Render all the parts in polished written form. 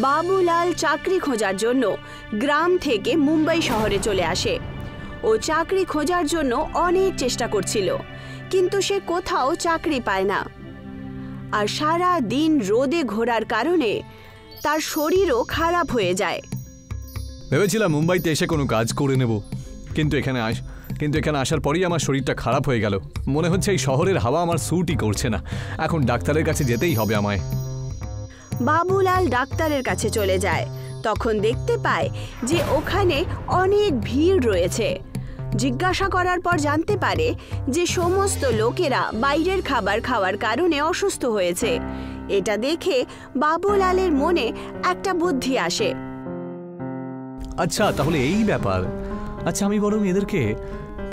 বাবুলাল চাকরি খোঁজার জন্য গ্রাম থেকে মুম্বাই শহরে চলে আসে। ও চাকরি খোঁজার জন্য অনেক চেষ্টা করছিল, কিন্তু সে কোথাও চাকরি পায় না। আর সারা দিন রোদে ঘোরার কারণে তার শরীরও খারাপ হয়ে যায়। ভেবেছিলাম মুম্বাইতে এসে কোনো কাজ করে নেব, কিন্তু এখানে আসার পরেই আমার শরীরটা খারাপ হয়ে গেল। মনে হচ্ছে এই শহরের হাওয়া আমার স্যুটই করছে না। এখন ডাক্তারের কাছে যেতেই হবে আমায়। বাবুলাল ডাক্তারের কাছে চলে যায়। তখন দেখতে পায় যে ওখানে অনেক ভিড় রয়েছে। জিজ্ঞাসা করার পর জানতে পারে যে সমস্ত লোকেরা বাইরের খাবার খাওয়ার কারণে অসুস্থ হয়েছে। এটা দেখে বাবুলালের মনে একটা বুদ্ধি আসে। আচ্ছা, তাহলে এই ব্যাপার। আচ্ছা, আমি বরং এদেরকে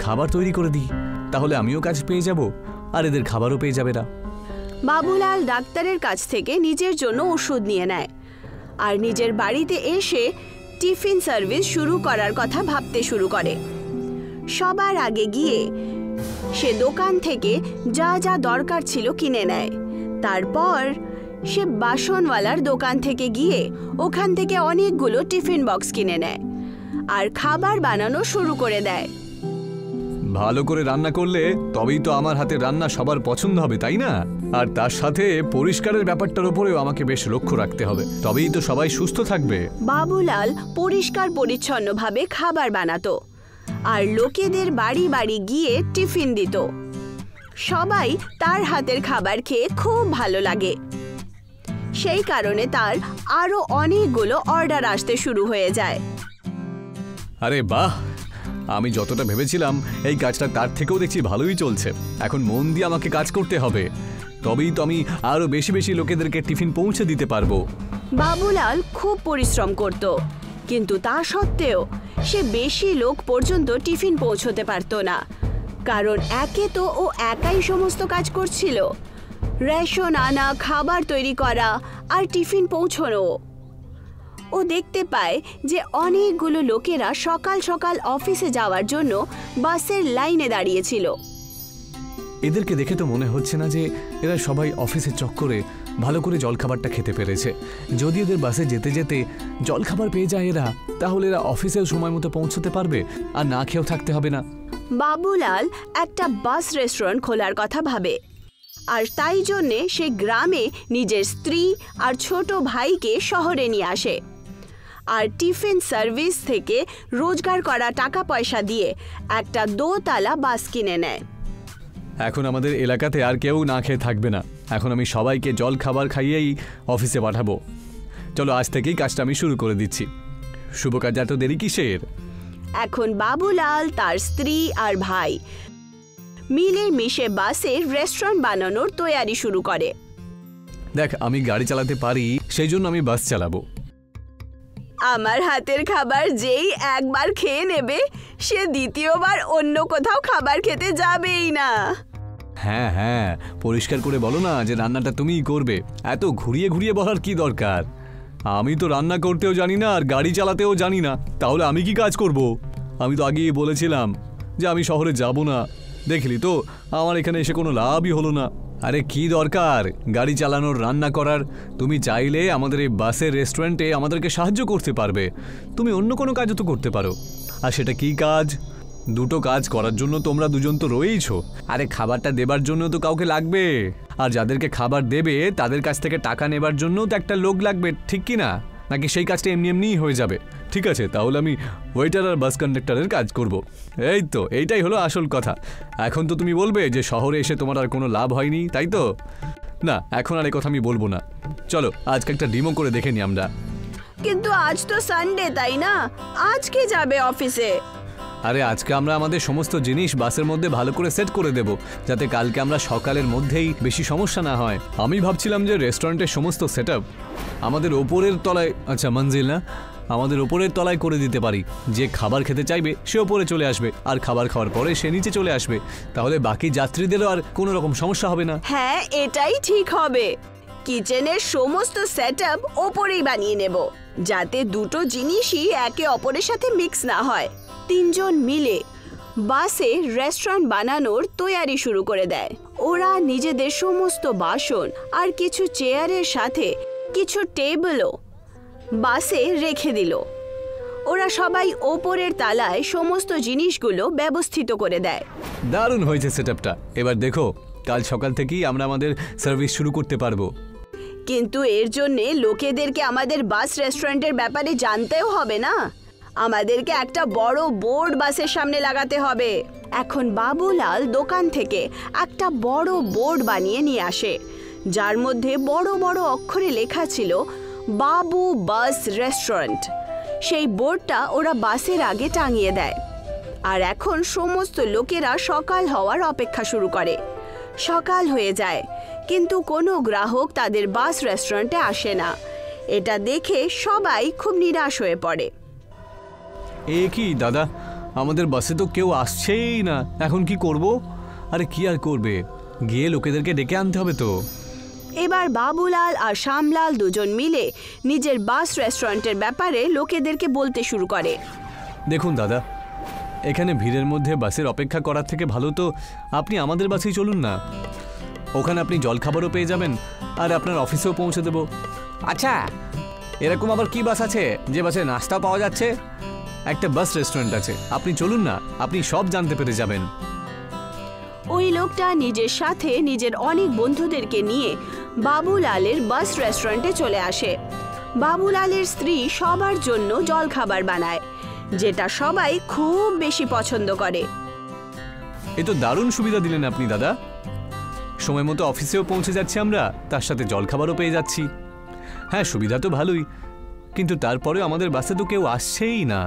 খাবার তৈরি করে দিই, তাহলে আমিও কাজ পেয়ে যাব আর এদের খাবারও পেয়ে যাবে না। বাবুলাল ডাক্তারের কাছ থেকে নিজের জন্য ওষুধ নিয়ে নেয় আর নিজের বাড়িতে এসে টিফিন সার্ভিস শুরু করার কথা ভাবতে শুরু করে। সবার আগে গিয়ে সে দোকান থেকে যা যা দরকার ছিল কিনে নেয়। তারপর সে বাসনওয়ালার দোকান থেকে গিয়ে ওখান থেকে অনেকগুলো টিফিন বক্স কিনে নেয় আর খাবার বানানো শুরু করে দেয়। ভালো করে রান্না করলে তবেই তো আমার হাতে রান্না সবার পছন্দ হবে, তাই না? আর তার সাথে পরিষ্কারের ব্যাপারটার উপরেও আমাকে বেশ লক্ষ্য রাখতে হবে, তবেই তো সবাই সুস্থ থাকবে। বাবুলাল পরিষ্কার পরিচ্ছন্নভাবে খাবার বানাতো আর লোকেদের বাড়ি বাড়ি গিয়ে টিফিন দিত। সবাই তার হাতের খাবার খেয়ে খুব ভালো লাগে। সেই কারণে তার আরো অনেকগুলো অর্ডার আসতে শুরু হয়ে যায়। আরে বাহ, আমি যতটা ভেবেছিলাম এই কাজটা তার থেকেও দেখছি ভালোই চলছে। এখন মন দিয়ে আমাকে কাজ করতে হবে, তবেই তো আমি আরো বেশি বেশি লোকেদেরকে টিফিন পৌঁছে দিতে পারবো। বাবুলাল খুব পরিশ্রম করত, কিন্তু তা সত্ত্বেও সে বেশি লোক পর্যন্ত টিফিন পৌঁছতে পারত না, কারণ একে তো ও একাই সমস্ত কাজ করছিল, রেশন আনা, খাবার তৈরি করা আর টিফিন পৌঁছানো। ও দেখতে পায় যে অনেকগুলো লোকেরা সকাল সকাল অফিসে যাওয়ার জন্য বাসের লাইনে দাঁড়িয়েছিল। এদেরকে দেখে তো মনে হচ্ছে না যে এরা সবাই অফিসের চক্করে ভালো করে জলখাবারটা খেতে পেরেছে। যদি এদের বাসে যেতে যেতে জলখাবার পেয়ে যায় এরা, তাহলে এরা অফিসেও সময় মতো পৌঁছতে পারবে আর না খেয়েও থাকতে হবে না। বাবুলাল একটা বাস রেস্টুরেন্ট খোলার কথা ভাবে, আর তাই জন্যে সে গ্রামে নিজের স্ত্রী আর ছোট ভাইকে শহরে নিয়ে আসে আর টিফিন সার্ভিস থেকে রোজগার করা টাকা পয়সা দিয়ে একটা দোতলা বাস কিনে নেয়। এখন আমাদের এলাকাতে আর কেউ না খেয়ে থাকবে না। এখন আমি সবাইকে জল খাবার খাইয়েই অফিসে পাঠাবো। চলো, আজ থেকেই কাজটা আমি শুরু করে দিচ্ছি। শুভ কাজ, এত দেরি কিসের? এখন বাবুলাল, তার স্ত্রী আর ভাই মিলে মিশে বাসে রেস্টুরেন্ট বানানোর তৈয়ারি শুরু করে। দেখ, আমি গাড়ি চালাতে পারি, সেই জন্য আমি বাস চালাবো। আমার হাতের খাবার যেই একবার খেয়ে নেবে, সে দ্বিতীয়বার অন্য কোথাও খাবার খেতে যাবেই না। হ্যাঁ হ্যাঁ, পরিষ্কার করে বলো না যে রান্নাটা তুমিই করবে। এত ঘুরিয়ে ঘুরিয়ে বলার কি দরকার? আমি তো রান্না করতেও জানি না আর গাড়ি চালাতেও জানি না, তাহলে আমি কি কাজ করব? আমি তো আগেই বলেছিলাম যে আমি শহরে যাব না। দেখলি তো, আমার এখানে এসে কোনো লাভই হলো না। আরে কি দরকার গাড়ি চালানোর, রান্না করার? তুমি চাইলে আমাদের এই বাসের রেস্টুরেন্টে আমাদেরকে সাহায্য করতে পারবে। তুমি অন্য কোনো কাজও তো করতে পারো। আর সেটা কি কাজ? দুটো কাজ করার জন্য তোমরা দুজন তো রয়েইছো। আরে খাবারটা দেবার জন্য তো কাউকে লাগবে, আর যাদেরকে খাবার দেবে তাদের কাছ থেকে টাকা নেবার জন্য তো একটা লোক লাগবে, ঠিক কি না? নাকি সেই কাজটা এমনি এমনিই হয়ে যাবে? ঠিক আছে, তাহলে আমি ওয়েটার আর বাস কন্ডাক্টরের কাজ করব। এই তো, এইটাই হলো আসল কথা। এখন তো তুমি বলবে যে শহরে এসে তোমার আর কোনো লাভ হয়নি, তাই তো? না, এখন আর এই কথা আমি বলবো না। চলো, আজকে একটা ডিমো করে দেখে নিই আমরা। কিন্তু আজ তো সানডে, তাই না? আজকে যাবে অফিসে? আরে আজকে আমরা আমাদের সমস্ত জিনিস বাসের মধ্যে ভালো করে সেট করে দেব, যাতে কালকে আমরা সকালের মধ্যেই বেশি সমস্যা না হয়। আমি ভাবছিলাম যে রেস্টুরেন্টের সমস্ত সেটআপ আমাদের ওপরের তলায়, আচ্ছা মঞ্জিল না, আমাদের ওপরের তলায় করে দিতে পারি। যে খাবার খেতে চাইবে সে ওপরে চলে আসবে, আর খাবার খাওয়ার পরে সে নিচে চলে আসবে। তাহলে বাকি যাত্রীদেরও আর কোনো রকম সমস্যা হবে না। হ্যাঁ, এটাই ঠিক হবে। কিচেনের সমস্ত সেটআপ ওপরেই বানিয়ে নেব, যাতে দুটো জিনিসই একে অপরের সাথে মিক্স না হয়। তিনজন মিলে বাসে রেস্টুরেন্ট বানানোর তৈয়ারি শুরু করে দেয়। ওরা নিজেদের সমস্ত বাসন আর কিছু চেয়ারের সাথে কিছু টেবিলও বাসে রেখে দিল। ওরা সবাই ওপরের তালায় সমস্ত জিনিসগুলো ব্যবস্থিত করে দেয়। দারুণ হয়েছে সেটআপটা। এবার দেখো, কাল সকাল থেকেই আমরা আমাদের সার্ভিস শুরু করতে পারবো। কিন্তু এর জন্যে লোকেদেরকে আমাদের বাস রেস্টুরেন্টের ব্যাপারে জানতেও হবে না? আমাদেরকে একটা বড় বোর্ড বাসের সামনে লাগাতে হবে। এখন বাবুলাল দোকান থেকে একটা বড় বোর্ড বানিয়ে নিয়ে আসে, যার মধ্যে বড় বড় অক্ষরে লেখা ছিল বাবু বাস রেস্টুরেন্ট। সেই বোর্ডটা ওরা বাসের আগে টাঙিয়ে দেয়। আর এখন সমস্ত লোকেরা সকাল হওয়ার অপেক্ষা শুরু করে। সকাল হয়ে যায়, কিন্তু কোনো গ্রাহক তাদের বাস রেস্টুরেন্টে আসে না। এটা দেখে সবাই খুব নিরাশ হয়ে পড়ে। এ কি দাদা, আমাদের বাসে তো কেউ আসছেই না, এখন কি করব? আরে কি আর করবে, গিয়ে লোকেদেরকে ডেকে আনতে হবে তো। এবার বাবুলাল আর শ্যামলাল দুজন মিলে নিজের বাস রেস্টুরেন্টের ব্যাপারে লোকেদেরকে বলতে শুরু করে। দেখুন দাদা, এখানে ভিড়ের মধ্যে বাসের অপেক্ষা করার থেকে ভালো তো আপনি আমাদের বাসেই চলুন না। ওখানে আপনি জলখাবারও পেয়ে যাবেন আর আপনার অফিসেও পৌঁছে দেব। আচ্ছা, এরকম আবার কি বাস আছে যে বাসে নাস্তা পাওয়া যাচ্ছে? একটা বাস রেস্টুরেন্ট আছে, আপনি চলুন না, আপনি সব জানতে পেরে যাবেন। ওই লোকটা নিজের সাথে নিজের অনেক বন্ধুদেরকে নিয়ে বাবুলালের বাস রেস্টুরেন্টে চলে আসে। বাবুলালের স্ত্রী সবার জন্য জলখাবার বানায়, যেটা সবাই খুব বেশি পছন্দ করে। এ তো দারুণ সুবিধা দিলেন আপনি দাদা। সময় মতো অফিসেও পৌঁছে যাচ্ছি আমরা, তার সাথে জলখাবারও পেয়ে যাচ্ছি। হ্যাঁ, সুবিধা তো ভালোই, কিন্তু তারপরেও আমাদের বাসে তো কেউ আসছেই না।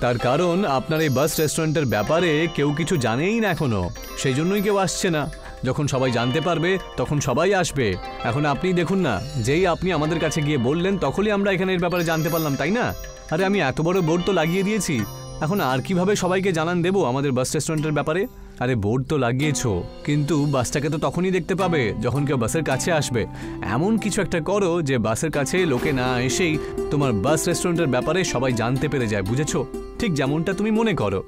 তার কারণ আপনার এই বাস রেস্টুরেন্টের ব্যাপারে কেউ কিছু জানেই না এখনো, সেই জন্যই কেউ আসছে না। যখন সবাই জানতে পারবে তখন সবাই আসবে। এখন আপনি দেখুন না, যেই আপনি আমাদের কাছে গিয়ে বললেন তখনই আমরা এখানে এর ব্যাপারে জানতে পারলাম, তাই না? আরে আমি এত বড় বোর্ড তো লাগিয়ে দিয়েছি, এখন আর কিভাবে সবাইকে জানান দেবো আমাদের বাস রেস্টুরেন্টের ব্যাপারে? আরে বোর্ড তো লাগিয়েছো, কিন্তু বাসটাকে তো তখনই দেখতে পাবে যখন কেউ বাসের কাছে আসবে। এমন কিছু একটা করো যে বাসের কাছে লোকে না এসেই তোমার বাস রেস্টুরেন্টের ব্যাপারে সবাই জানতে পেরে যায়, বুঝেছো? ঠিক যেমনটা তুমি মনে করো।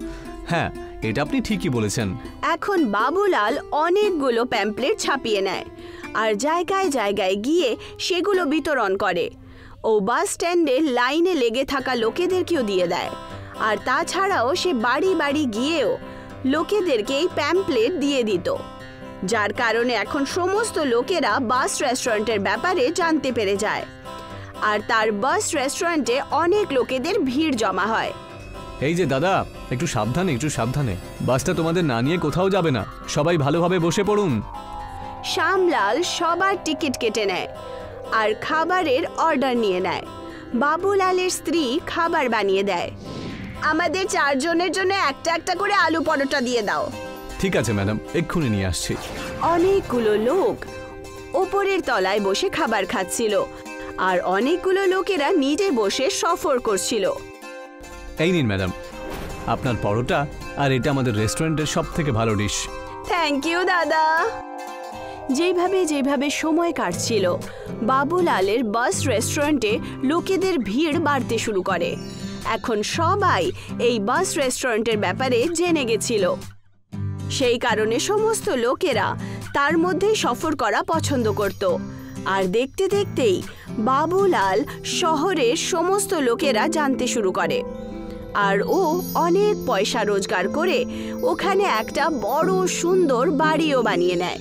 হ্যাঁ, এটা আপনি ঠিকই বলেছেন। এখন বাবুলাল অনেকগুলো প্যাম্পলেট ছাপিয়ে নেয় আর জায়গায় জায়গায় গিয়ে সেগুলো বিতরণ করে। ও বাস স্ট্যান্ডে লাইনে লেগে থাকা লোকেদেরকেও দিয়ে দেয়। আর তাছাড়াও সে বাড়ি বাড়ি গিয়েও লোকেদেরকে এই প্যাম্পলেট দিয়ে দিত, যার কারণে এখন সমস্ত লোকেরা বাস রেস্টুরেন্টের ব্যাপারে জানতে পেরে যায়। আর তার বাস রেস্টুরেন্টে অনেক লোকেদের ভিড় জমা হয়। এই যে দাদা, একটু সাবধানে, একটু সাবধানে, বাসটা তোমাদের না নিয়ে কোথাও যাবে না, সবাই ভালোভাবে বসে পড়ুন। শ্যামলাল সবার টিকিট কেটে নেয় আর খাবারের অর্ডার নিয়ে নেয়। বাবুলালের স্ত্রী খাবার বানিয়ে দেয়। আমাদের 4 জনের জন্য একটা একটা করে আলু পরোটা দিয়ে দাও। ঠিক আছে ম্যাডাম, এক্ষুনি নিয়ে আসছি। অনেকগুলো লোক ওপরের তলায় বসে খাবার খাচ্ছিল আর অনেকগুলো লোকেরা নিচে বসে সফর করছিল। এই নিন ম্যাডাম, আপনার পরোটা, আর এটা আমাদের রেস্টুরেন্টের সবথেকে ভালো ডিশ। থ্যাংক ইউ দাদা। যেভাবে সময় কাটছিল, বাবুলালের বাস রেস্টুরেন্টে লোকেদের ভিড় বাড়তে শুরু করে। এখন সবাই এই বাস রেস্টুরেন্টের ব্যাপারে জেনে গেছিল। সেই কারণে সমস্ত লোকেরা তার মধ্যেই সফর করা পছন্দ করত। আর দেখতে দেখতেই বাবুলাল শহরের সমস্ত লোকেরা জানতে শুরু করে। আর ও অনেক পয়সা রোজগার করে ওখানে একটা বড় সুন্দর বাড়িও বানিয়ে নেয়।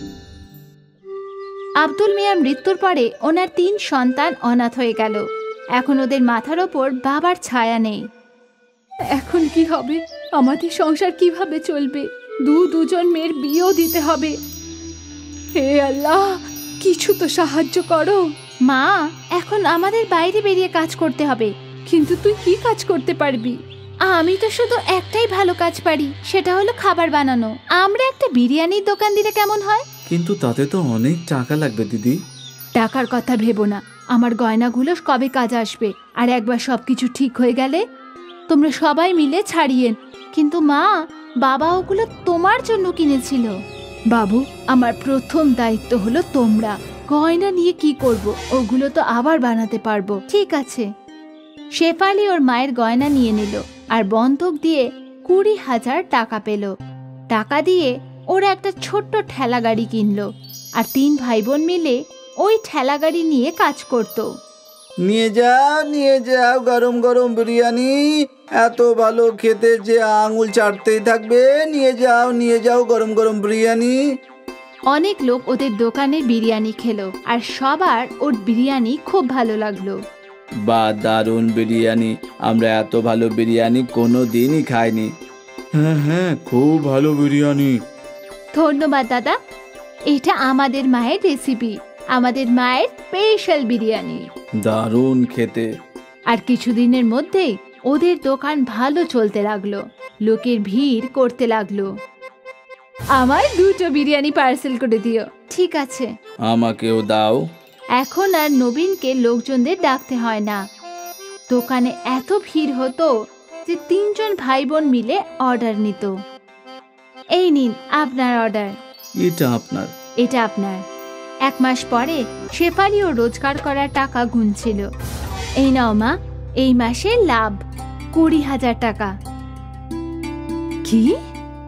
আব্দুল মিয়ার মৃত্যুর পরে ওনার 3 সন্তান অনাথ হয়ে গেল। এখন ওদের মাথার ওপর বাবার ছায়া নেই। এখন কি হবে? আমাদের সংসার কিভাবে চলবে? দুজন মেয়ের বিয়েও দিতে হবে। হে আল্লাহ, কিছু তো সাহায্য করো। মা, এখন আমাদের বাইরে বেরিয়ে কাজ করতে হবে। কিন্তু তুই কি কাজ করতে পারবি? আমি তো শুধু একটাই ভালো কাজ পারি, সেটা হলো খাবার বানানো। আমরা একটা বিরিয়ানির দোকান দিলে কেমন হয়? কিন্তু তাতে তো অনেক টাকা লাগবে দিদি। টাকার কথা ভেবো না, আমার গয়নাগুলো কবে কাজ আসবে। আর একবার সবকিছু ঠিক হয়ে গেলে তোমরা সবাই মিলে ছাড়িয়েন। কিন্তু মা, বাবা ওগুলো তোমার জন্য কিনেছিল। বাবু, আমার প্রথম দায়িত্ব হলো তোমরা। গয়না নিয়ে কি করব? ওগুলো তো আবার বানাতে পারবো। ঠিক আছে। শেফালি ওর মায়ের গয়না নিয়ে নিল আর বন্ধক দিয়ে 20,000 টাকা পেল। টাকা দিয়ে ওরা একটা ছোট্ট ঠেলা গাড়ি কিনলো আর 3 ভাই বোন মিলে ওই ঠেলা গাড়ি নিয়ে কাজ করত। নিয়ে যাও গরম গরম বিরিয়ানি। এত ভালো খেতে যে আঙুল চাটতেই থাকবে। নিয়ে যাও গরম গরম বিরিয়ানি। অনেক লোক ওদের দোকানে বিরিয়ানি খেলো আর সবার ওর বিরিয়ানি খুব ভালো লাগলো। বা দারুণ বিরিয়ানি, আমরা এত ভালো বিরিয়ানি কোনো দিনই খাইনি। হ্যাঁ, খুব ভালো বিরিয়ানি। ধন্যবাদ দাদা, এটা আমাদের মায়ের রেসিপি, আমাদের মায়ের স্পেশাল বিরিয়ানি। দারুণ খেতে। আর কিছুদিনের মধ্যেই ওদের দোকান ভালো চলতে লাগলো, লোকের ভিড় করতে লাগলো। আমার 2টো বিরিয়ানি পার্সেল করে দিও। ঠিক আছে। আমাকেও দাও। এখন আর নবীনকে লোকজনদের ডাকতে হয় না। দোকানে এত ভিড় হতো যে 3জন ভাই বোন মিলে অর্ডার নিত। এই নিন আপনার অর্ডার। এটা আপনার। এটা আপনার। 1 মাস পরে শেফালিও রোজগার করার টাকা গুনছিল। এই নাও মা, এই মাসে লাভ 20,000 টাকা। কি?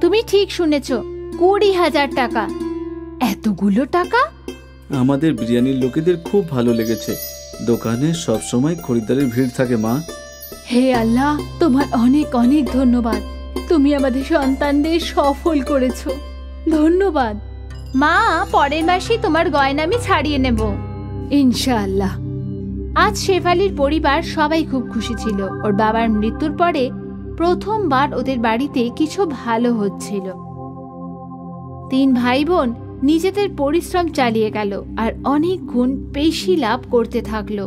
তুমি ঠিক শুনেছ, 20,000 টাকা। এতগুলো টাকা? আমাদের বিরিয়ানির লোকেদের খুব ভালো লেগেছে। দোকানে সবসময় খরিদ্দারের ভিড় থাকে মা। হে আল্লাহ, তোমার অনেক অনেক ধন্যবাদ। তুমি আমাদের সন্তানদের সফল করেছো। ধন্যবাদ মা। পরের মাসে তোমার গয়না আমি ছাড়িয়ে নেব ইনশাআল্লাহ। আজ শেফালির পরিবার সবাই খুব খুশি ছিল। ওর বাবার মৃত্যুর পরে প্রথমবার ওদের বাড়িতে কিছু ভালো হচ্ছিল। 3 ভাই বোন নিজেদের পরিশ্রম চালিয়ে গেল আর অনেক গুণ বেশি লাভ করতে থাকলো।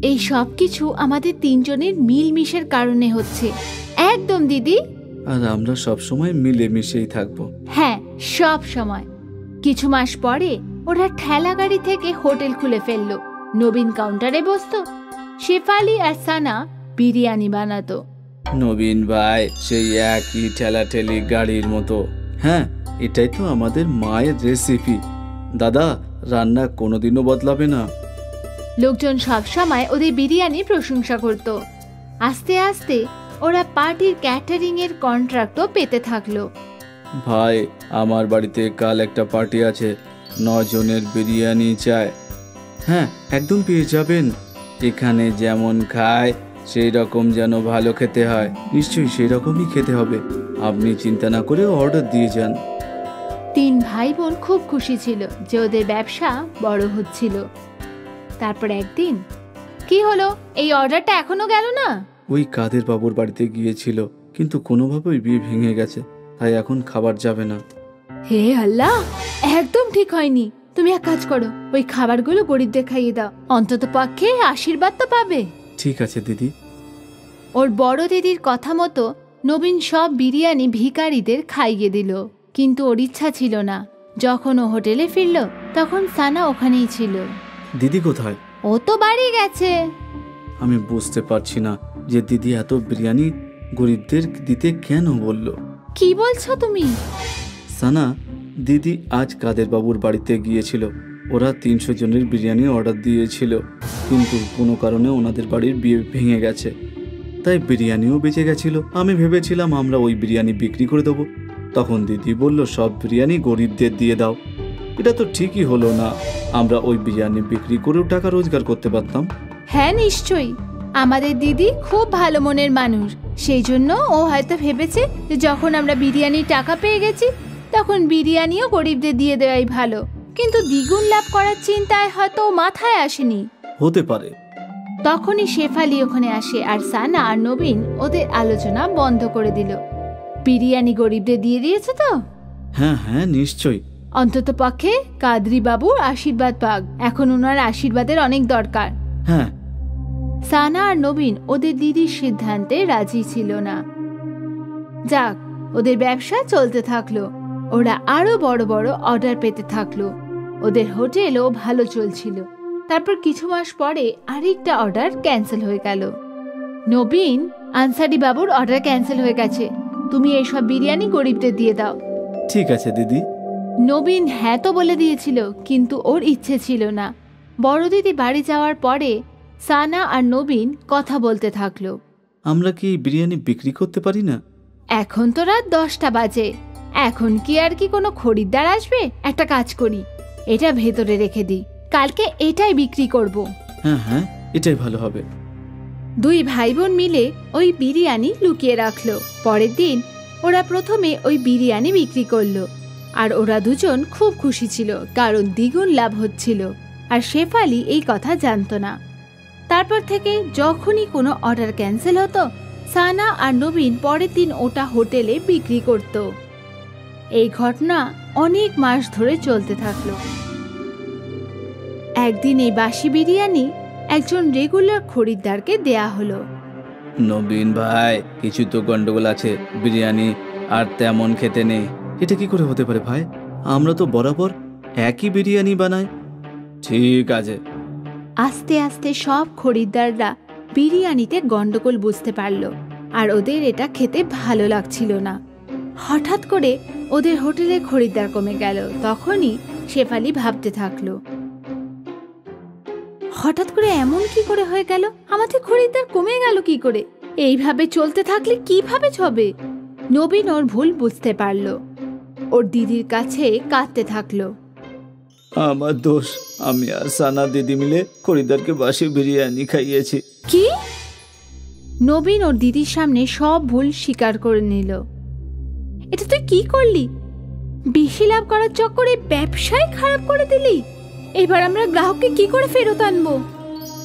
এই সব কিছু আমাদের 3 জনের মিলমিশের কারণে হচ্ছে। একদম দিদি। আর আমরা সবসময় মিলেমিশেই থাকবো। হ্যাঁ, সব সময়। কিছু মাস পরে ওরা ঠেলা গাড়ি থেকে হোটেল খুলে ফেললো। নবীন কাউন্টারে বসতো, শেফালি আর সানা বিরিয়ানি বানাতো। নবীন ভাই সেই একই ঠেলাঠেলি গাড়ির মতো। হ্যাঁ, এটাই তো আমাদের মায়ের রেসিপি। দাদা, রান্না কোনোদিনও বদলাবে না। লোকজন সব সময় ওদের বিরিয়ানির প্রশংসা করত। আস্তে আস্তে ওরা পার্টির ক্যাটারিং এর কন্ট্রাক্টও পেতে থাকলো। ভাই, আমার বাড়িতে কাল একটা পার্টি আছে, 9 জনের বিরিয়ানি চাই। হ্যাঁ, একদম পেয়ে যাবেন। এখানে যেমন খায় সেই রকম যেন ভালো খেতে হয়। নিশ্চয়ই সেই রকমই খেতে হবে। আপনি চিন্তা না করে অর্ডার দিয়ে যান। 3 ভাই বোন খুব খুশি ছিল যে ওদের ব্যবসা বড় হচ্ছিল। তারপর একদিন কি হলো, এই অর্ডারটা এখনো গেল না? ওই কাদের বাবুর বাড়িতে গিয়েছিল, কিন্তু কোনোভাবেই বিয়ে ভেঙে গেছে, তাই এখন খাবার যাবে না। হে আল্লাহ, একদম ঠিক হয়নি। তুমি এক কাজ করো, ওই খাবারগুলো গরিবদের খাইয়ে দাও, অন্তত পক্ষে আশীর্বাদ তো পাবে। ঠিক আছে দিদি। ওর বড় দিদির কথা মতো নবীন সব বিরিয়ানি ভিখারিদের খাইয়ে দিল। কিন্তু ওর ইচ্ছা ছিল না। যখন ও হোটেলে ফিরল তখন সানা ওখানেই ছিল। দিদি কোথায়? ও তো বাড়ি গেছে। আমি বুঝতে পারছি না যে দিদি এত বিরিয়ানি গরিবদের দিতে কেন বলল। কি বলছো তুমি? সানা, দিদি আজ কাদের বাবুর বাড়িতে গিয়েছিল। ওরা 300 জনের বিরিয়ানি অর্ডার দিয়েছিল, কিন্তু কোনো কারণে ওনাদের বাড়ির বিয়ে ভেঙে গেছে, তাই বিরিয়ানিও বেঁচে গেছিল। আমি ভেবেছিলাম আমরা ওই বিরিয়ানি বিক্রি করে দেবো। তখন দিদি বলল সব বিরিয়ানি গরিবদের দিয়ে দাও। এটা তো ঠিকই হলো না। আমরা ওই বিরিয়ানি বিক্রি করেও টাকা রোজগার করতে পারতাম। হ্যাঁ নিশ্চয়ই, আমাদের দিদি খুব ভালো মনের মানুষ। সেই জন্য ও হয়তো ভেবেছে যে যখন আমরা বিরিয়ানির টাকা পেয়ে গেছি তখন বিরিয়ানিও গরিবদের দিয়ে দেওয়াই ভালো। কিন্তু দ্বিগুণ লাভ করার চিন্তায় হয়তো মাথায় আসেনি। হতে পারে। তখনই শেফালি ওখানে আসে আর সানা আর নবীন ওদের আলোচনা বন্ধ করে দিল। বিরিয়ানি গরিবদের দিয়ে দিয়েছে তো? হ্যাঁ হ্যাঁ, নিশ্চয়ই। অন্তত পক্ষে কাদরি বাবুর আশীর্বাদ পাক। এখন ওনার আশীর্বাদের অনেক দরকার। হ্যাঁ। সানা আর নবীন ওদের দিদির সিদ্ধান্তে রাজি ছিল না। যাক, ওদের ব্যবসা চলতে থাকলো। ওরা আরো বড় বড় অর্ডার পেতে থাকলো। ওদের হোটেলও ভালো চলছিল। তারপর কিছু মাস পরে আরেকটা অর্ডার ক্যান্সেল হয়ে গেল। নবীন, আনসারি বাবুর অর্ডার ক্যান্সেল হয়ে গেছে, তুমি এইসব বিরিয়ানি গরিবদের দিয়ে দাও। ঠিক আছে দিদি। নবীন হ্যাঁ তো বলে দিয়েছিল, কিন্তু ওর ইচ্ছে ছিল না। বড় দিদি বাড়ি যাওয়ার পরে সানা আর নবীন কথা বলতে থাকলো। আমরা কি বিরিয়ানি বিক্রি করতে পারি না? এখন তো রাত 10টা বাজে, এখন কি আর কি কোনো খরিদ্দার আসবে? একটা কাজ করি, এটা ভেতরে রেখে দিই, কালকে এটাই বিক্রি করব। হ্যাঁ হ্যাঁ, এটাই ভালো হবে। দুই ভাই বোন মিলে ওই বিরিয়ানি লুকিয়ে রাখলো। পরের দিন ওরা প্রথমে ওই বিরিয়ানি বিক্রি করলো, আর ওরা দুজন খুব খুশি ছিল, কারণ দ্বিগুণ লাভ হচ্ছিল। আর শেফালি এই কথা জানতো না। তারপর থেকে যখনই কোনো অর্ডার ক্যান্সেল হতো, সানা আর নবীন পরের দিন ওটা হোটেলে বিক্রি করত। এই ঘটনা অনেক মাস ধরে চলতে থাকলো। একদিন এই বাসি বিরিয়ানি একজন রেগুলার খরিদ্দারকে দেয়া হলো। নবীন ভাই, কিছু তো গন্ডগোল আছে, বিরিয়ানি আর তেমন খেতে নেই। এটা কি করে হতে পারে ভাই? আমরা তো বরাবর একই বিরিয়ানি বানাই। ঠিক আছে। আস্তে আস্তে সব খরিদ্দাররা বিরিয়ানিতে গন্ডগোল বুঝতে পারল, আর ওদের এটা খেতে ভালো লাগছিল না। হঠাৎ করে ওদের হোটেলে খরিদ্দার কমে গেল। তখনই শেফালি ভাবতে থাকলো, হঠাৎ করে এমন কি করে হয়ে গেল? আমাদের খরিদ্দার কমে গেল কি করে? এইভাবে চলতে থাকলে কিভাবে হবে? নবীন ওর ভুল বুঝতে পারল। ওর দিদির কাছে কাঁদতে থাকলো। আমার দোষ, আমি আর সানা দিদি মিলে খরিদ্দারকে বাসি বিরিয়ানি খাইয়েছি। কি? নবীন ওর দিদির সামনে সব ভুল স্বীকার করে নিল। এটা তুই কি করলি? বেশি লাভ করার চক্করে ব্যবসায় খারাপ করে দিলি। এবার আমরা গ্রাহককে কি করে ফেরত আনবো?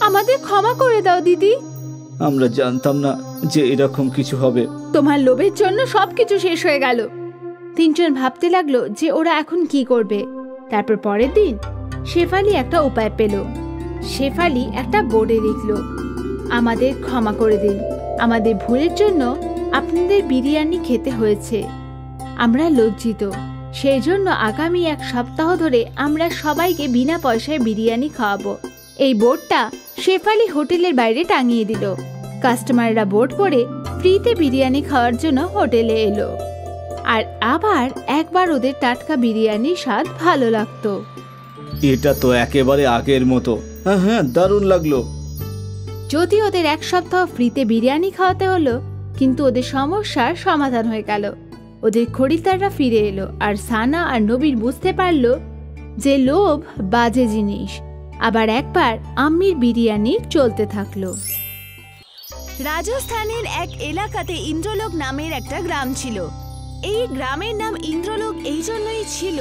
আমাদের ক্ষমা করে দাও দিদি। আমরা জানতাম না যে এরকম কিছু হবে। তোমার লোভের জন্য সবকিছু শেষ হয়ে গেল। তিনজন ভাবতে লাগলো যে ওরা এখন কি করবে। তারপর পরের দিন শেফালি একটা উপায় পেল। শেফালি একটা বোর্ডে লিখল, আমাদের ক্ষমা করে দিন, আমাদের ভুলের জন্য আপনাদের বিরিয়ানি খেতে হয়েছে, আমরা লজ্জিত। সেই জন্য আগামী 1 সপ্তাহ ধরে আমরা সবাইকে বিনা পয়সায় বিরিয়ানি খাওয়াবো। এই বোর্ডটা শেফালি হোটেলের বাইরে টাঙিয়ে দিল। কাস্টমাররা বোর্ড পড়ে ফ্রিতে বিরিয়ানি খাওয়ার জন্য হোটেলে এলো। আর আবার একবার ওদের টাটকা বিরিয়ানির স্বাদ ভালো লাগতো। এটা তো একেবারে আগের মতো। হ্যাঁ হ্যাঁ, দারুণ লাগলো। যদি ওদের 1 সপ্তাহ ফ্রিতে বিরিয়ানি খাওয়াতে হলো, কিন্তু ওদের সমস্যার সমাধান হয়ে গেল। ওদের খরিদ্দাররা ফিরে এলো, আর সানা আর নবীন বুঝতে পারলো যে লোভ বাজে জিনিস। আবার একবার আম্মির বিরিয়ানি চলতে থাকলো। রাজস্থানের এক এলাকাতে ইন্দ্রলোক নামের একটা গ্রাম ছিল। এই গ্রামের নাম ইন্দ্রলোক এই জন্যই ছিল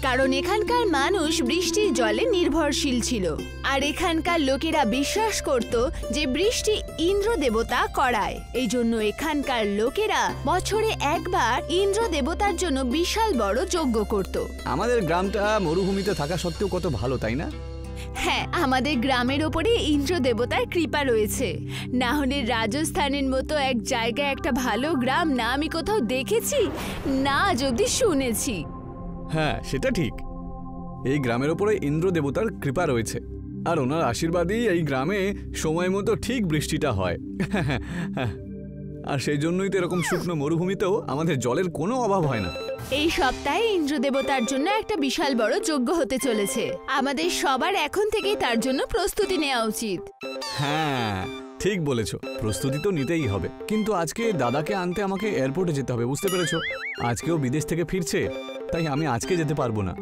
কারণ এখানকার মানুষ বৃষ্টির জলে নির্ভরশীল ছিল, আর এখানকার লোকেরা বিশ্বাস করত যে বৃষ্টি ইন্দ্র দেবতা করায়। এই জন্য এখানকার লোকেরা বছরে একবার ইন্দ্র দেবতার জন্য বিশাল বড় যজ্ঞ করত। আমাদের গ্রামটা মরুভূমিতে থাকা সত্ত্বেও কত ভালো, তাই না? হ্যাঁ, আমাদের গ্রামের ওপরে ইন্দ্র দেবতার কৃপা রয়েছে। না হলে রাজস্থানের মতো এক জায়গায় একটা ভালো গ্রাম না আমি কোথাও দেখেছি, না যদি শুনেছি। হ্যাঁ, সেটা ঠিক। এই গ্রামের ওপরে ইন্দ্র দেবতার কৃপা রয়েছে, আর ওনার আশীর্বাদেই এই গ্রামে সময় মতো ঠিক বৃষ্টিটা হয়। আর সেই জন্যই তো এরকম শুকনো মরুভূমিতেও আমাদের জলের কোনো অভাব হয় না। এই সপ্তাহে ইন্দ্র দেবতার জন্য একটা বিশাল বড় যজ্ঞ হতে চলেছে। আমাদের সবার এখন থেকেই তার জন্য প্রস্তুতি নেওয়া উচিত। হ্যাঁ, ঠিক বলেছো, প্রস্তুতি তো নিতেই হবে। কিন্তু আজকে দাদাকে আনতে আমাকে এয়ারপোর্টে যেতে হবে, বুঝতে পেরেছো? আজকেও বিদেশ থেকে ফিরছে, তাই আমি আজকে যেতে পারবো না।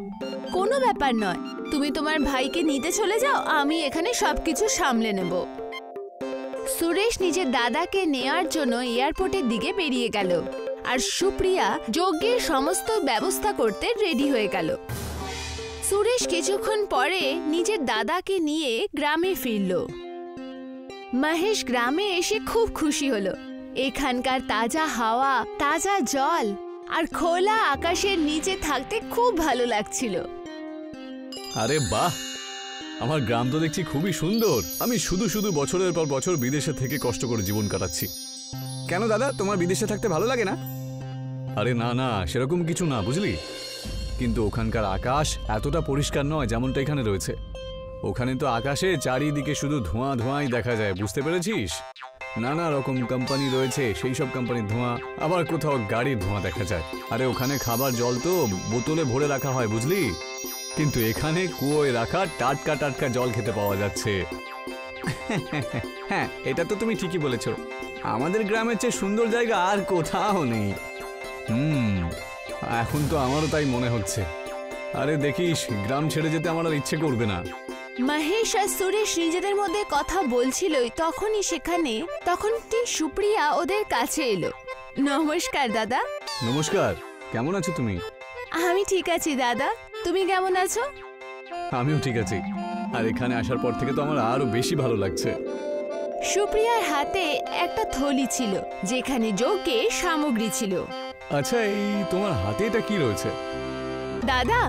কোনো ব্যাপার নয়, তুমি তোমার ভাইকে নিতে চলে যাও, আমি এখানে সবকিছু সামলে নেব। সুরেশ নিজের দাদাকে নেয়ার জন্য এয়ারপোর্টের দিকে বেরিয়ে গেল, আর সুপ্রিয়া যজ্ঞের সমস্ত ব্যবস্থা করতে রেডি হয়ে গেল। সুরেশ কিছুক্ষণ পরে নিজের দাদাকে নিয়ে গ্রামে ফিরল। মহেশ গ্রামে এসে খুব খুশি হলো। এখানকার তাজা হাওয়া, তাজা জল আর খোলা আকাশের নিচে থাকতে খুব ভালো লাগছিল। আরে বাহ, আমার গ্রাম তো দেখছি খুবই সুন্দর। আমি শুধু শুধু বছরের পর বছর বিদেশে থেকে কষ্ট করে জীবন কাটাচ্ছি। কেন দাদা, তোমার বিদেশে থাকতে ভালো লাগে না? আরে না না, সেরকম কিছু না, বুঝলি? কিন্তু ওখানকার আকাশ এতটা পরিষ্কার নয় যেমনটা এখানে রয়েছে। ওখানে তো আকাশে চারিদিকে শুধু ধোঁয়া ধোঁয়াই দেখা যায়, বুঝতে পেরেছিস? নানা রকম কোম্পানি রয়েছে, সেই সব কোম্পানির ধোঁয়া, আবার কোথাও গাড়ির ধোঁয়া দেখা যায়। আরে ওখানে খাবার জল তো বোতলে ভরে রাখা হয়, বুঝলি? কিন্তু এখানে কুয়োয় রাখা টাটকা টাটকা জল খেতে পাওয়া যাচ্ছে। হ্যাঁ, এটা তো তুমি ঠিকই বলেছ। আমাদের গ্রামের চেয়ে সুন্দর জায়গা আর কোথাও নেই। এখন তো আমারও তাই মনে হচ্ছে। আরে দেখিস, গ্রাম ছেড়ে যেতে আমার আর ইচ্ছে করবে না। মহেশ আর সুরেশ নিজেদের মধ্যে কথা বলছিলই তখনই সেখানে সুপ্রিয়া ওদের কাছে এলো। নমস্কার দাদা। নমস্কার, কেমন আছো তুমি? আমি ঠিক আছি দাদা, তুমি কেমন আছো? আমিও ঠিক আছি, আর এখানে আসার পর থেকে তো আমার আরো বেশি ভালো লাগছে। সুপ্রিয়ার হাতে একটা থলি ছিল যেখানে যজ্ঞের সামগ্রী ছিল। আচ্ছা, এই তোমার হাতে এটা কি রয়েছে? দাদা,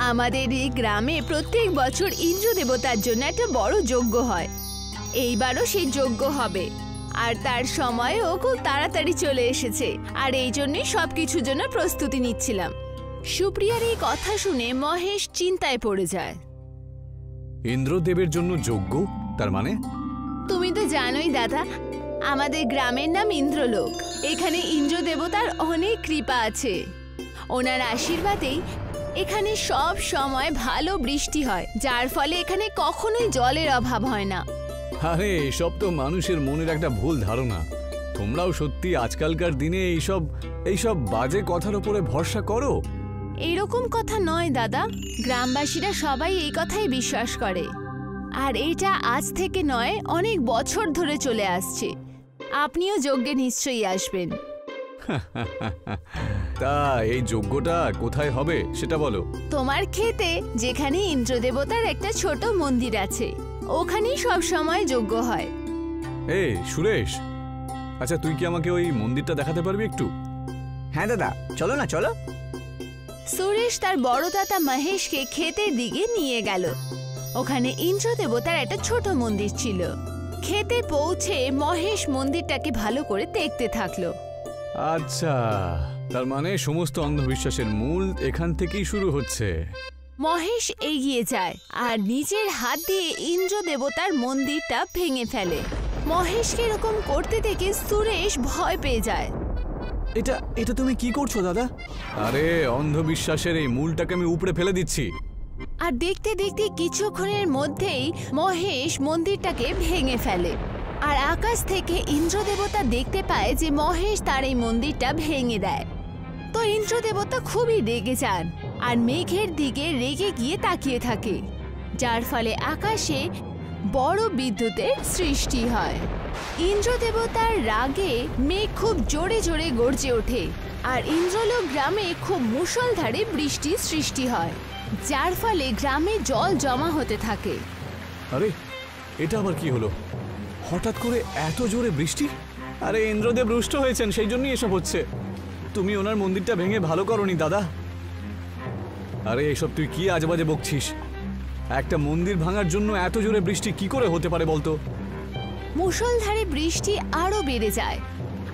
আমাদের এই গ্রামে প্রত্যেক বছর ইন্দ্র দেবতার জন্য একটা বড় যজ্ঞ হয়। এইবারও সেই যজ্ঞ হবে, আর তার সময়ও খুব তাড়াতাড়ি চলে এসেছে, আর এই জন্যই সবকিছুর জন্য প্রস্তুতি নিচ্ছিলাম। সুপ্রিয়ার এই কথা শুনে মহেশ চিন্তায় পড়ে যায়। ইন্দ্রদেবের জন্য যজ্ঞ? তার মানে? তুমি তো জানোই দাদা, আমাদের গ্রামের নাম ইন্দ্রলোক। এখানে ইন্দ্র দেবতার অনেক কৃপা আছে। ওনার আশীর্বাদেই এখানে সব সময় ভালো বৃষ্টি হয়, যার ফলে এখানে কখনোই জলের অভাব হয় না। আরে এসব তো মানুষের মনের একটা ভুল ধারণা। তোমরাও সত্যি আজকালকার দিনে এইসব বাজে কথার উপরে ভরসা করো? এরকম কথা নয় দাদা, গ্রামবাসীরা সবাই এই কথাই বিশ্বাস করে, আর এটা আজ থেকে নয়, অনেক বছর ধরে চলে আসছে। আপনিও যজ্ঞে নিশ্চয়ই আসবেন। তা এই যজ্ঞটা কোথায় হবে সেটা বলো। তোমার ক্ষেতে, যেখানে ইন্দ্রদেবতার একটা ছোট মন্দির আছে, ওখানেই সব সময় যজ্ঞ হয়। এই সুরেশ, আচ্ছা তুই কি আমাকে ওই মন্দিরটা দেখাতে পারবি একটু? হ্যাঁ দাদা, চলো না, চলো। সুরেশ তার বড় দাদা মহেশকে ক্ষেতের দিকে নিয়ে গেল। ওখানে ইন্দ্র দেবতার একটা ছোট মন্দির ছিল। ক্ষেতে পৌঁছে মহেশ মন্দিরটাকে ভালো করে দেখতে থাকলো। আচ্ছা, তার মানে সমস্ত অন্ধবিশ্বাসের মূল এখান থেকেই শুরু হচ্ছে। মহেশ এগিয়ে যায় আর নিজের হাত দিয়ে ইন্দ্র দেবতার মন্দিরটা ভেঙে ফেলে। মহেশকে এরকম করতে দেখে সুরেশ ভয় পেয়ে যায়। এটা তুমি কি করছো দাদা? আরে অন্ধবিশ্বাসের এই মূলটাকে আমি উপড়ে ফেলে দিচ্ছি। আর দেখতে দেখতে কিছুক্ষণের মধ্যেই মহেশ মন্দিরটাকে ভেঙে ফেলে। আর আকাশ থেকে ইন্দ্র দেবতা দেখতে পায় যে মহেশ তার এই মন্দিরটা ভেঙে দেয়। তো ইন্দ্র দেবতা খুবই রেগে যান আর মেঘের দিকে রেগে গিয়ে তাকিয়ে থাকে, যার ফলে আকাশে বড় বিদ্যুতের সৃষ্টি হয়। ইন্দ্র দেবতার রাগে মেঘ খুব জোরে জোরে গর্জে ওঠে আর ইন্দ্রলোক গ্রামে খুব মুষলধারে বৃষ্টির সৃষ্টি হয়, যার ফলে গ্রামে জল জমা হতে থাকে। আরে এটা আবার কি হলো? হঠাৎ করে এত জোরে বৃষ্টি? আরে ইন্দ্রদেব রুষ্ট হয়েছেন, সেই জন্যই এসব হচ্ছে। তুমি ওনার মন্দিরটা ভেঙে ভালো করনি দাদা। আরে এসব তুই কি আজেবাজে বকছিস? একটা মন্দির ভাঙার জন্য এত জোরে বৃষ্টি কি করে হতে পারে বলতো? মুষলধারে বৃষ্টি আরো বেড়ে যায়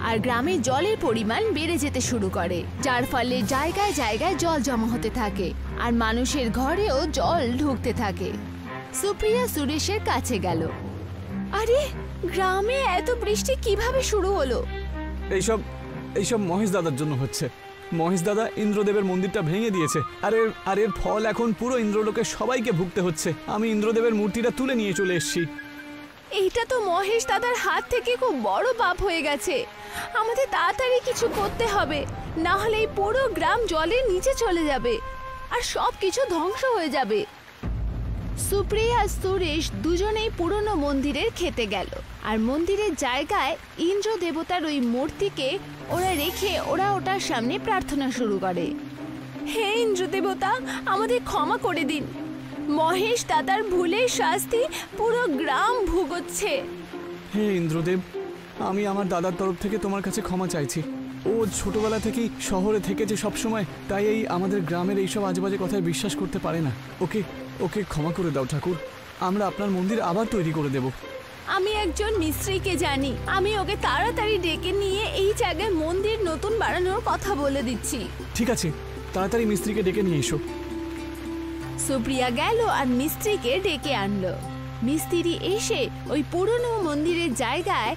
আর গ্রামে জলের পরিমাণ বেড়ে যেতে শুরু করে, যার ফলে জায়গায় জায়গায় জল জমা হতে থাকে আর মানুষের ঘরেও জল ঢুকতে থাকে। সুপ্রিয়া সুরেশের কাছে গেল। আরে গ্রামে এত বৃষ্টি কিভাবে শুরু হলো? এইসব মহেশ দাদার জন্য হচ্ছে। মহেশ দাদা ইন্দ্রদেবের মন্দিরটা ভেঙে দিয়েছে, আর এর ফল এখন পুরো ইন্দ্রলোকে সবাইকে ভুগতে হচ্ছে। আমি ইন্দ্রদেবের মূর্তিটা তুলে নিয়ে চলে এসেছি। এইটা তো মহেশ দাদার হাত থেকে খুব বড় পাপ হয়ে গেছে। আমাদের তাড়াতাড়ি কিছু করতে হবে, না হলে এই পুরো গ্রাম জলের নিচে চলে যাবে আর সব কিছু ধ্বংস হয়ে যাবে। সুপ্রিয়া আর সুরেশ দুজনেই পুরনো মন্দিরের খেতে গেল আর মন্দিরের জায়গায় ইন্দ্র দেবতার ওই মূর্তিকে ওরা রেখে ওরা ওটার সামনে প্রার্থনা শুরু করে। হে ইন্দ্র দেবতা, আমাদের ক্ষমা করে দিন। মহেশ দাদার ভুলের শাস্তি পুরো গ্রাম ভুগোচ্ছে। হে ইন্দ্রদেব, আমি আমার দাদার তরফ থেকে তোমার কাছে ক্ষমা চাইছি। ও ছোটবেলা থেকেই শহরে থেকেছে সবসময়, তাই এই আমাদের গ্রামের এইসব আজেবাজে কথায় বিশ্বাস করতে পারে না। ওকে ক্ষমা করে দাও ঠাকুর। আমরা আপনার মন্দির আবার তৈরি করে দেব। আমি একজন মিস্ত্রিকে জানি, আমি ওকে তাড়াতাড়ি ডেকে নিয়ে এই জায়গায় মন্দির নতুন বানানোর কথা বলে দিচ্ছি। ঠিক আছে, তাড়াতাড়ি মিস্ত্রিকে ডেকে নিয়ে এসো। সুপ্রিয়া গেল আর মিস্ত্রিকে ডেকে আনলো। মিস্ত্রি এসে ওই পুরনো মন্দিরের জায়গায়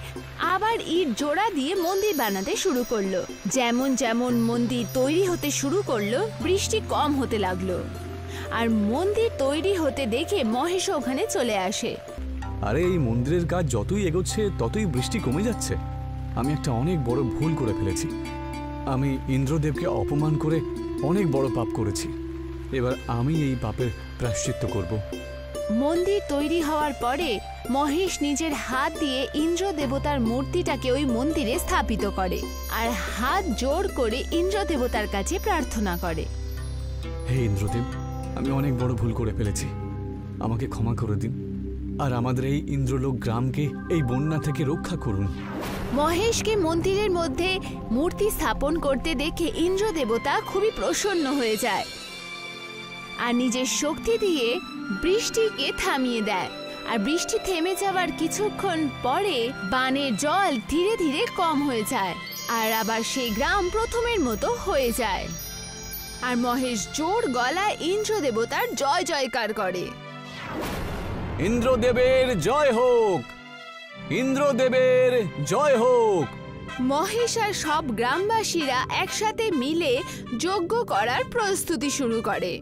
আবার ইট জোড়া দিয়ে মন্দির বানাতে শুরু করলো। যেমন যেমন মন্দির তৈরি হতে শুরু করলো, বৃষ্টি কম হতে লাগলো আর মন্দির তৈরি হতে দেখে মহেশ ওখানে চলে আসে। আরে এই মন্দিরের কাজ যতই এগোচ্ছে ততই বৃষ্টি কমে যাচ্ছে। আমি একটা অনেক বড় ভুল করে ফেলেছি। আমি ইন্দ্রদেবকে অপমান করে অনেক বড় পাপ করেছি। এবার আমি এই পাপের প্রায়শ্চিত্ত করব। মন্দির তৈরি হওয়ার পরে মহেশ নিজের হাত দিয়ে ইন্দ্র দেবতার মূর্তিটাকে ওই মন্দিরে স্থাপিত করে আর হাত জোড় করে ইন্দ্র দেবতার কাছে প্রার্থনা করে। হে ইন্দ্রদেব, আমি অনেক বড় ভুল করে ফেলেছি, আমাকে ক্ষমা করে দিন আর আমাদের এই ইন্দ্রলোক গ্রামকে এই বন্যা থেকে রক্ষা করুন। মহেশকে মন্দিরের মধ্যে মূর্তি স্থাপন করতে দেখে ইন্দ্র দেবতা খুবই প্রসন্ন হয়ে যায় আর নিজের শক্তি দিয়ে বৃষ্টিকে থামিয়ে দেয়। আর বৃষ্টি থেমে যাওয়ার কিছুক্ষণ পরে বানের জল ধীরে ধীরে কম হয়ে যায় আর আবার সেই গ্রাম প্রথমের মতো হয়ে যায়। আর মহেশ জোর গলায় ইন্দ্র দেবতার জয় জয়কার করে। ইন্দ্রদেবের জয় হোক, ইন্দ্রদেবের জয় হোক। মহেশ আর সব গ্রামবাসীরা একসাথে মিলে যজ্ঞ করার প্রস্তুতি শুরু করে।